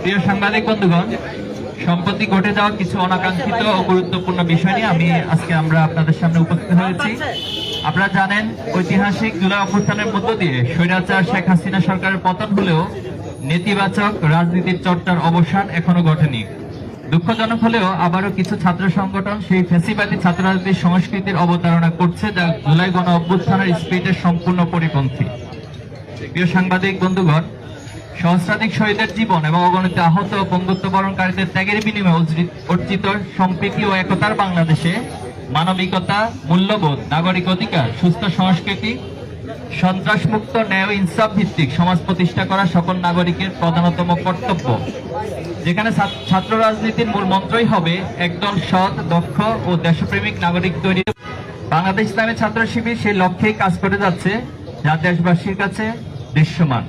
প্রিয় সাংবাদিক বন্ধুগণ, সম্প্রতি ঘটে যাওয়া কিছু অনাকাঙ্ক্ষিত ও গুরুত্বপূর্ণ বিষয় নিয়ে আমরা আপনাদের সামনে উপস্থিত হয়েছি। আপনারা জানেন, ঐতিহাসিক জুলাই অভ্যুত্থানের মধ্য দিয়ে স্বৈরাচার শেখ হাসিনা সরকারের পতন হলেও নেতিবাচক রাজনীতির চর্চার অবসান এখনো ঘটেনি। দুঃখজনক হলেও আবারও কিছু ছাত্র সংগঠন সেই ফ্যাসিবাদী ছাত্র রাজনীতির সংস্কৃতির অবতারণা করছে, যা জুলাই গণ অভ্যুত্থানের স্পিরিটের সম্পূর্ণ পরিপন্থী। প্রিয় সাংবাদিক বন্ধুগণ, সহস্রাধিক শহীদের জীবন এবং অগণিত আহত ও পঙ্গুত্ব বরণকারীদের ত্যাগের বিনিময়ে অর্জিত সম্প্রীতি ও একতার বাংলাদেশে মানবিকতা, মূল্যবোধ, নাগরিক অধিকার, সুস্থ সংস্কৃতি, সন্ত্রাসমুক্ত, ন্যায় ও ইনসাফ ভিত্তিক সমাজ প্রতিষ্ঠা করা সকল নাগরিকের প্রধানতম কর্তব্য। যেখানে ছাত্র রাজনীতির মূল মন্ত্রই হবে একদল সৎ, দক্ষ ও দেশপ্রেমিক নাগরিক তৈরি। বাংলাদেশ ইসলামী ছাত্র শিবির সেই লক্ষ্যেই কাজ করে যাচ্ছে, যা দেশবাসীর কাছে দৃশ্যমান।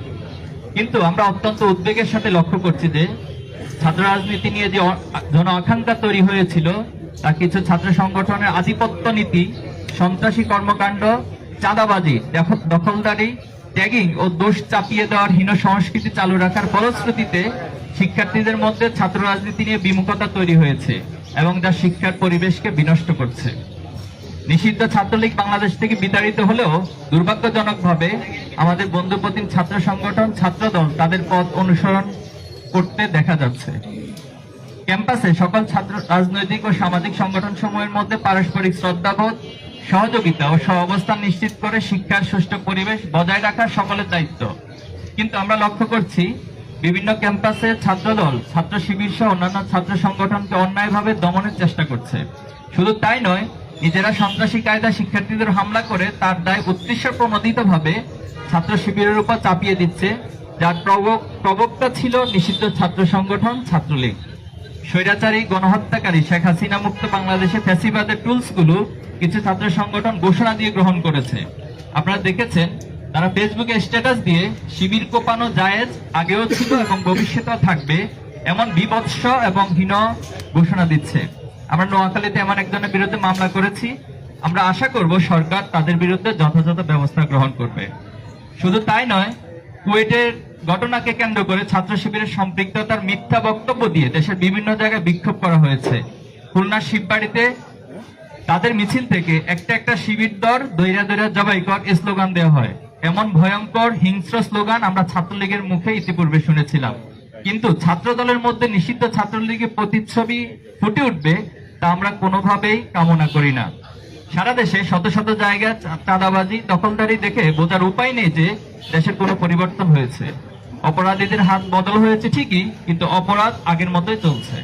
কিন্তু আমরা অত্যন্ত উদ্বেগের সাথে লক্ষ্য করছি যে ছাত্র রাজনীতি নিয়ে যে জন আকাঙ্ক্ষা তৈরি হয়েছিল, তা কিছু ছাত্র সংগঠনের আধিপত্য নীতি, সন্ত্রাসী কর্মকাণ্ড, চাঁদাবাজি, দখলদারি, ট্যাগিং ও দোষ চাপিয়ে দেওয়ার হীন সংস্কৃতি চালু রাখার ফলশ্রুতিতে শিক্ষার্থীদের মধ্যে ছাত্র রাজনীতি নিয়ে বিমুখতা তৈরি হয়েছে এবং যা শিক্ষার পরিবেশকে বিনষ্ট করছে। নিষিদ্ধ ছাত্রলীগ বাংলাদেশ থেকে বিতাড়িত হলেও দুর্ভাগ্যজনকভাবে আমাদের বন্ধুপ্রতিম ছাত্র সংগঠন, ছাত্রদল তাদের পথ অনুসরণ করতে দেখা যাচ্ছে। ক্যাম্পাসে সকল ছাত্র রাজনৈতিক ও সামাজিক সংগঠন সমূহের মধ্যে পারস্পরিক শ্রদ্ধাবোধ, সহযোগিতা ও সহাবস্থান নিশ্চিত করে শিক্ষার সুষ্ঠু পরিবেশ বজায় রাখা সকলের দায়িত্ব। কিন্তু আমরা লক্ষ্য করছি, বিভিন্ন ক্যাম্পাসে ছাত্রদল, ছাত্র শিবির সহ অন্যান্য ছাত্র সংগঠনকে অন্যায়ভাবে দমনের চেষ্টা করছে। শুধু তাই নয়, নিজেরা সন্ত্রাসী কায়দা শিক্ষার্থীদের হামলা করে তার দায় উদ্দেশ্য প্রণোদিতভাবে ছাত্র শিবিরের উপর চাপিয়ে দিচ্ছে, যার প্রবক্তা ছিল নিষিদ্ধ ছাত্র সংগঠন ছাত্রলীগ। স্বৈরাচারী গণহত্যাকারী শেখ হাসিনা মুক্ত বাংলাদেশে ফ্যাসিবাদের টুলসগুলো কিছু ছাত্র সংগঠন ঘোষণা দিয়ে গ্রহণ করেছে। আপনারা দেখেছেন, তারা ফেসবুকে স্ট্যাটাস দিয়ে শিবির কোপানো জায়েজ, আগেও ছিল এবং ভবিষ্যতেও থাকবে, এমন বিভৎস এবং হীন ঘোষণা দিচ্ছে। আমরা নোয়াখালীতে এমন একজনের বিরুদ্ধে মামলা করেছি। আমরা আশা করব সরকার তাদের বিরুদ্ধে যথাযথ ব্যবস্থা গ্রহণ করবে। শুধু তাই নয়, কুয়েটের ঘটনাকে কেন্দ্র করে ছাত্র শিবিরের সম্পৃক্ততার মিথ্যা বক্তব্য দিয়ে দেশের বিভিন্ন জায়গায় বিক্ষোভ করা হয়েছে। খুলনার শিববাড়িতে তাদের মিছিল থেকে একটা শিবির দর দৈরা দৈরা জবাই কর স্লোগান দেওয়া হয়। এমন ভয়ঙ্কর হিংস্র স্লোগান আমরা ছাত্রলীগের মুখে ইতিপূর্বে শুনেছিলাম। কিন্তু ছাত্র দলের মধ্যে নিষিদ্ধ ছাত্রলীগের প্রতিচ্ছবি ফুটে উঠবে, তা আমরা কোনোভাবেই কামনা করি না। সারা দেশে শত শত জায়গায় চাঁদাবাজি, দখলদারি দেখে বোঝার উপায় নেই যে দেশের কোনো পরিবর্তন হয়েছে। অপরাধীদের হাত বদল হয়েছে ঠিকই, কিন্তু অপরাধ আগের মতোই চলছে।